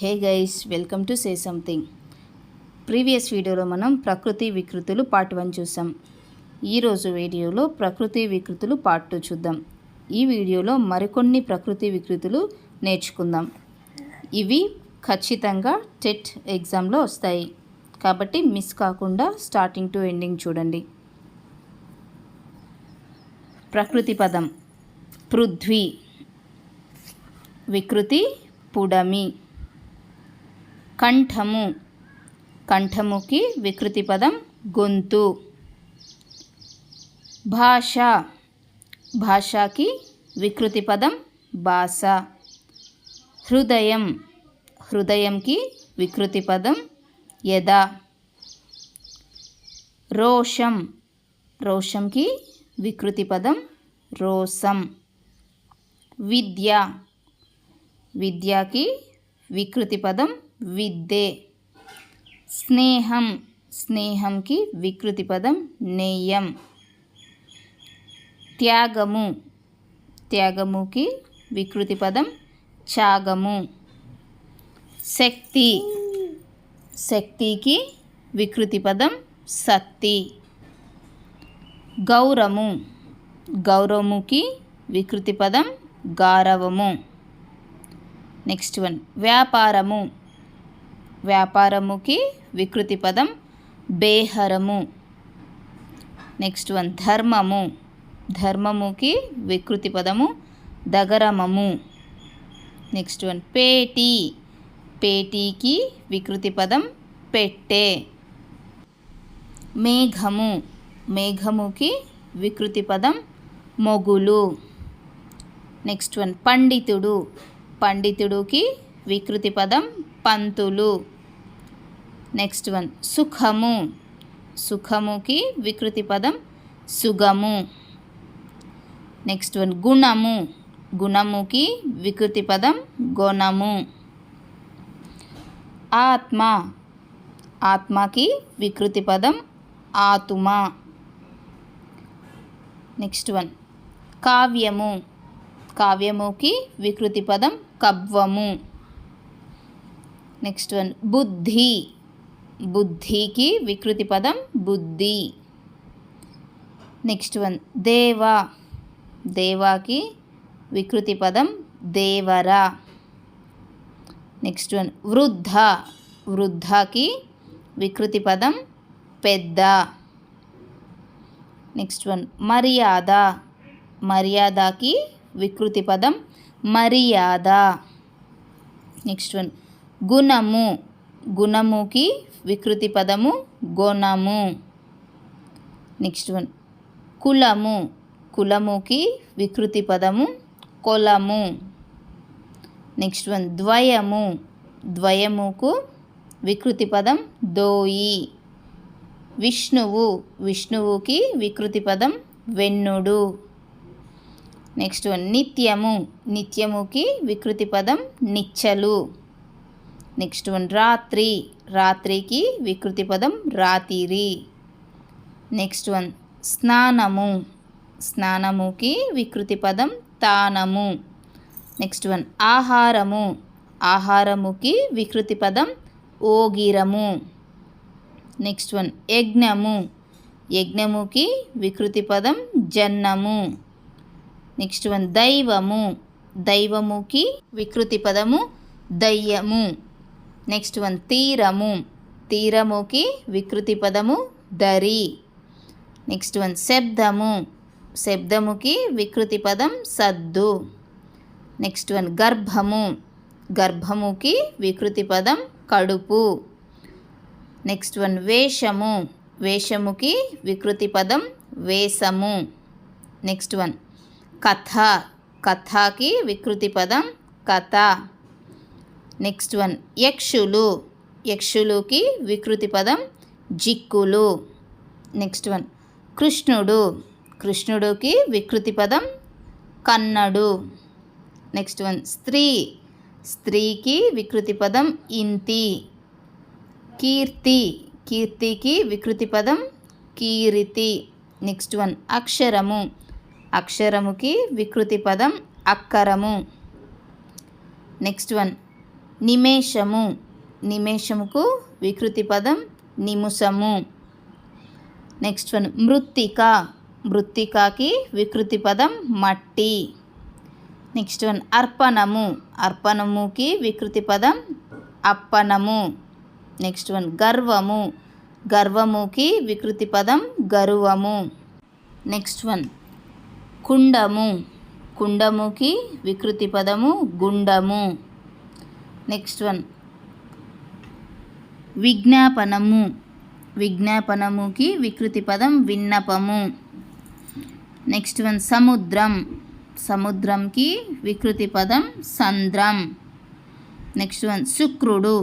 Hey guys, welcome to say something. Previous వీడియోలో మనం ప్రకృతి వికృతులు పార్ట్ 1 చూసాం. ఈరోజు వీడియోలో ప్రకృతి వికృతులు పార్ట్ 2 చూద్దాం. ఈ వీడియోలో మరికొన్ని ప్రకృతి వికృతులు నేర్చుకుందాం. ఇవి ఖచ్చితంగా టెట్ ఎగ్జామ్లో వస్తాయి కాబట్టి మిస్ కాకుండా స్టార్టింగ్ టు ఎండింగ్ చూడండి. ప్రకృతి పదం పృథ్వీ, వికృతి పుడమి. కంఠము, కంఠముకి వికృతి పదం గొంతు. భాష, భాషకి వికృతి పదం భాష. హృదయం, హృదయంకి వికృతి పదం యద. రోషం, రోషంకి వికృతి పదం రోసం. విద్య, విద్యకి వికృతి పదం విద్యే. స్నేహం, స్నేహంకి వికృతి పదం నేయం. త్యాగము, త్యాగముకి వికృతి పదం త్యాగము. శక్తి, శక్తికి వికృతి పదం శక్తి. గౌరము, గౌరవముకి వికృతి పదం గారవము. నెక్స్ట్ వన్ వ్యాపారము, వ్యాపారముకి వికృతి పదం బేహరము. నెక్స్ట్ వన్ ధర్మము, ధర్మముకి వికృతి పదము దగరమము. నెక్స్ట్ వన్ పేటీ, పేటీకి వికృతి పదం పెట్టే. మేఘము, మేఘముకి వికృతి పదం మొగులు. నెక్స్ట్ వన్ పండితుడు, పండితుడికి వికృతి పదం పంతులు. నెక్స్ట్ వన్ సుఖము, సుఖముకి వికృతి పదం సుగము. నెక్స్ట్ వన్ గుణము, గుణముకి వికృతి పదం గుణము. ఆత్మ, ఆత్మకి వికృతి పదం ఆతుమ. నెక్స్ట్ వన్ కావ్యము, కావ్యముకి వికృతి పదం కవ్వము. నెక్స్ట్ వన్ బుద్ధి, బుద్ధికి వికృతి పదం బుద్ధి. నెక్స్ట్ వన్ దేవ, దేవాకి వికృతి పదం దేవర. నెక్స్ట్ వన్ వృద్ధ, వృద్ధకి వికృతి పదం పెద్ద. నెక్స్ట్ వన్ మర్యాద, మర్యాదకి వికృతి పదం మర్యాద. నెక్స్ట్ వన్ గుణము, గుణముకి వికృతి పదము గుణము. నెక్స్ట్ వన్ కులము, కులముకి వికృతి పదము కులము. నెక్స్ట్ వన్ ద్వయము, ద్వయముకు వికృతి పదం దోయి. విష్ణువు, విష్ణువుకి వికృతి పదం వెన్నుడు. నెక్స్ట్ వన్ నిత్యము, నిత్యముకి వికృతి పదం నిచ్చలు. నెక్స్ట్ వన్ రాత్రి, రాత్రికి వికృతి పదం రాతిరి. నెక్స్ట్ వన్ స్నానము, స్నానముకి వికృతి పదం తానము. నెక్స్ట్ వన్ ఆహారము, ఆహారముకి వికృతి పదం ఓగిరము. నెక్స్ట్ వన్ యజ్ఞము, యజ్ఞముకి వికృతి పదం జన్నము. నెక్స్ట్ వన్ దైవము, దైవముకి వికృతి పదము దయ్యము. నెక్స్ట్ వన్ తీరము, తీరముకి వికృతి పదము దరి. నెక్స్ట్ వన్ శబ్దము, శబ్దముకి వికృతి పదం సద్దు. నెక్స్ట్ వన్ గర్భము, గర్భముకి వికృతి పదం కడుపు. నెక్స్ట్ వన్ వేషము, వేషముకి వికృతి పదం వేషము. నెక్స్ట్ వన్ కథ, కథకి వికృతి పదం కథ. నెక్స్ట్ వన్ యక్షులు, యక్షులుకి వికృతి పదం జిక్కులు. నెక్స్ట్ వన్ కృష్ణుడు, కృష్ణుడికి వికృతి పదం కన్నడు. నెక్స్ట్ వన్ స్త్రీ, స్త్రీకి వికృతి పదం ఇంతి. కీర్తి, కీర్తికి వికృతి పదం కీరితి. నెక్స్ట్ వన్ అక్షరము, అక్షరముకి వికృతి పదం అక్కరము. నెక్స్ట్ వన్ నిమేషము, నిమేషముకు వికృతి పదం నిముషము. నెక్స్ట్ వన్ మృత్తిక, మృత్తికకి వికృతి పదం మట్టి. నెక్స్ట్ వన్ అర్పణము, అర్పణముకి వికృతి పదం అప్పనము. నెక్స్ట్ వన్ గర్వము, గర్వముకి వికృతి పదం గరువము. నెక్స్ట్ వన్ కుండము, కుండముకి వికృతి పదము గుండము. నెక్స్ట్ వన్ విజ్ఞాపనము, విజ్ఞాపనముకి వికృతి పదం విన్నపము. నెక్స్ట్ వన్ సముద్రం, సముద్రంకి వికృతి పదం సంద్రం. నెక్స్ట్ వన్ శుక్రుడు,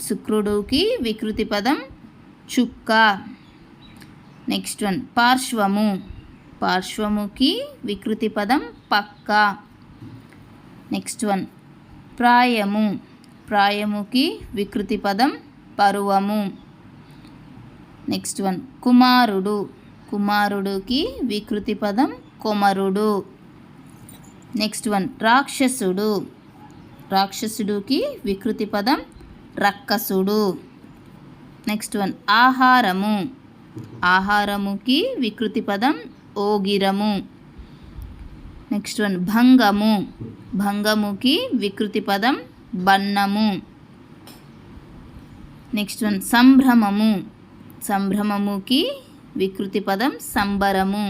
శుక్రుడుకి వికృతి పదం చుక్క. నెక్స్ట్ వన్ పార్శ్వము, పార్శ్వముకి వికృతి పదం పక్క. నెక్స్ట్ వన్ ప్రాయము, ప్రాయముకి వికృతి పదం పరువము. నెక్స్ట్ వన్ కుమారుడు, కుమారుడుకి వికృతి పదం కొమరుడు. నెక్స్ట్ వన్ రాక్షసుడు, రాక్షసుడికి వికృతి పదం రక్కసుడు. నెక్స్ట్ వన్ ఆహారము, ఆహారముకి వికృతి పదం ఓగిరము. నెక్స్ట్ వన్ భంగము, భంగముకి వికృతి పదం బన్నము. నెక్స్ట్ వన్ సంభ్రమము, సంభ్రమముకి వికృతి పదం సంబరము.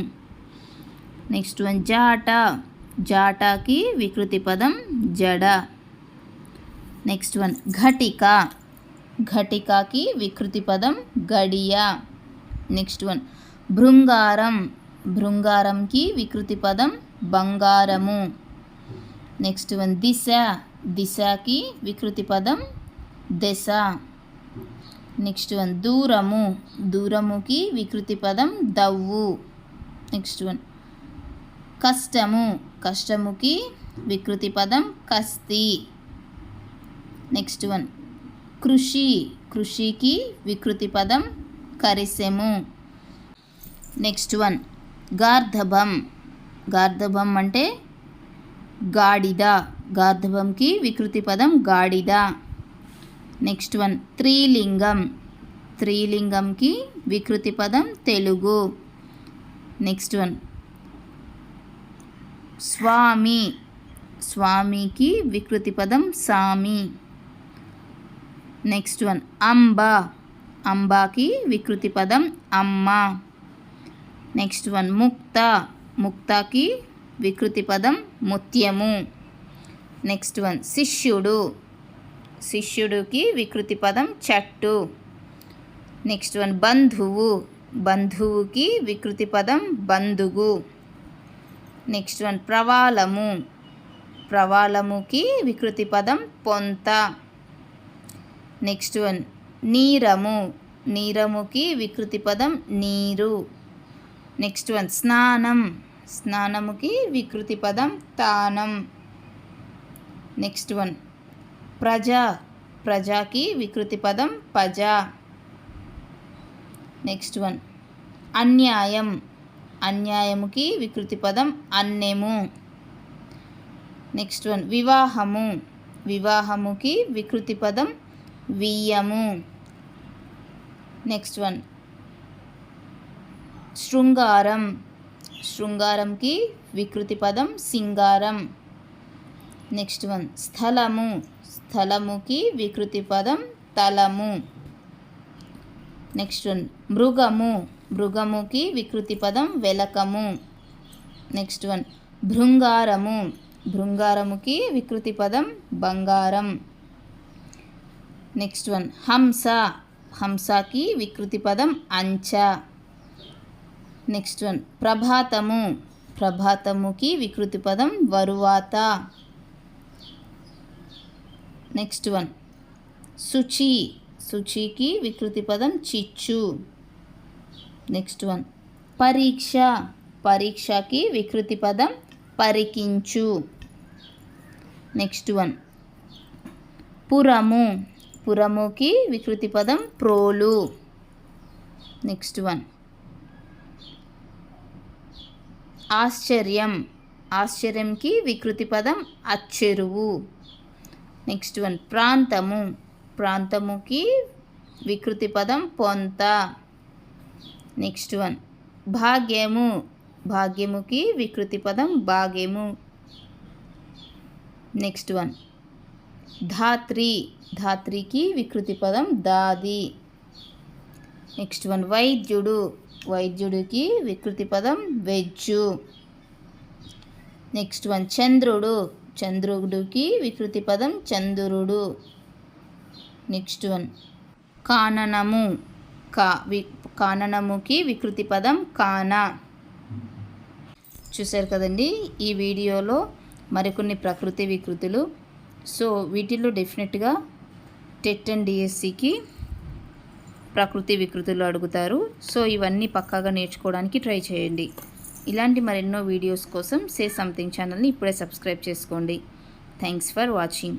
నెక్స్ట్ వన్ జాట, జాటాకి వికృతి పదం జడ. నెక్స్ట్ వన్ ఘటిక, ఘటికకి వికృతి పదం గడియ. నెక్స్ట్ వన్ భృంగారం, భృంగారంకి వికృతి పదం బంగారము. నెక్స్ట్ వన్ దిశ, దిశకి వికృతి పదం దశ. నెక్స్ట్ వన్ దూరము, దూరముకి వికృతి పదం దవ్వు. నెక్స్ట్ వన్ కష్టము, కష్టముకి వికృతి పదం కస్తి. నెక్స్ట్ వన్ కృషి, కృషికి వికృతి పదం కరిసెము. నెక్స్ట్ వన్ గార్ధబం, గార్ధబం అంటే గాడిద, గార్ధబంకి వికృతి పదం గాడిద. నెక్స్ట్ వన్ త్రీలింగం, త్రీలింగంకి వికృతి పదం తెలుగు. నెక్స్ట్ వన్ స్వామి, స్వామికి వికృతి పదం సామి. నెక్స్ట్ వన్ అంబ, అంబాకి వికృతి పదం అమ్మ. నెక్స్ట్ వన్ ముక్త, ముక్తకి వికృతి పదం ముత్యము. నెక్స్ట్ వన్ శిష్యుడు, శిష్యుడికి వికృతి పదం చెట్టు. నెక్స్ట్ వన్ బంధువు, బంధువుకి వికృతి పదం బంధువు. నెక్స్ట్ వన్ ప్రవాళము, ప్రవాళముకి వికృతి పదం పొంత. నెక్స్ట్ వన్ నీరము, నీరముకి వికృతి పదం నీరు. నెక్స్ట్ వన్ స్నానం, స్నానముకి వికృతి పదం తానం. నెక్స్ట్ వన్ ప్రజ, ప్రజకి వికృతి పదం పజ. నెక్స్ట్ వన్ అన్యాయం, అన్యాయముకి వికృతి పదం అన్నెము. నెక్స్ట్ వన్ వివాహము, వివాహముకి వికృతి పదం వియ్యము. నెక్స్ట్ వన్ శృంగారం, శృంగారంకి వికృతి పదం సింగారం. నెక్స్ట్ వన్ స్థలము, స్థలముకి వికృతి పదం తలము. నెక్స్ట్ వన్ మృగము, మృగముకి వికృతి పదం వెలకము. నెక్స్ట్ వన్ భృంగారము, భృంగారముకి వికృతి పదం బంగారం. నెక్స్ట్ వన్ హంస, హంసకి వికృతి పదం అంచ. నెక్స్ట్ వన్ ప్రభాతము, ప్రభాతముకి వికృతి పదం వరువాత. నెక్స్ట్ వన్ శుచి, శుచికి వికృతి పదం చిచ్చు. నెక్స్ట్ వన్ పరీక్ష, పరీక్షకి వికృతి పదం పరికించు. నెక్స్ట్ వన్ పురము, పురముకి వికృతి పదం ప్రోలు. నెక్స్ట్ వన్ ఆశ్చర్యం, ఆశ్చర్యంకి వికృతి పదం అచ్చెరువు. నెక్స్ట్ వన్ ప్రాంతము. ప్రాంతముకి వికృతి పదం పొంత. నెక్స్ట్ వన్ భాగ్యము. భాగ్యముకి వికృతి పదం భాగ్యము. నెక్స్ట్ వన్ ధాత్రి. ధాత్రికి వికృతి పదం దాది. నెక్స్ట్ వన్ వైద్యుడు. వైద్యుడికి వికృతి పదం వెజ్జు. నెక్స్ట్ వన్ చంద్రుడు. చంద్రుడికి వికృతి పదం చంద్రుడు. Next one కాననము. కాననముకి వికృతి పదం కాన. చూశారు కదండి ఈ వీడియోలో మరికొన్ని ప్రకృతి వికృతులు. సో వీటిల్లో డెఫినెట్గా టెట్ అండ్ డిఎస్సికి ప్రకృతి వికృతులు అడుగుతారు. సో ఇవన్నీ పక్కాగా నేర్చుకోవడానికి ట్రై చేయండి. ఇలాంటి మరెన్నో వీడియోస్ కోసం సే సంథింగ్ ఛానల్ని ఇప్పుడే సబ్స్క్రైబ్ చేసుకోండి. Thanks for watching.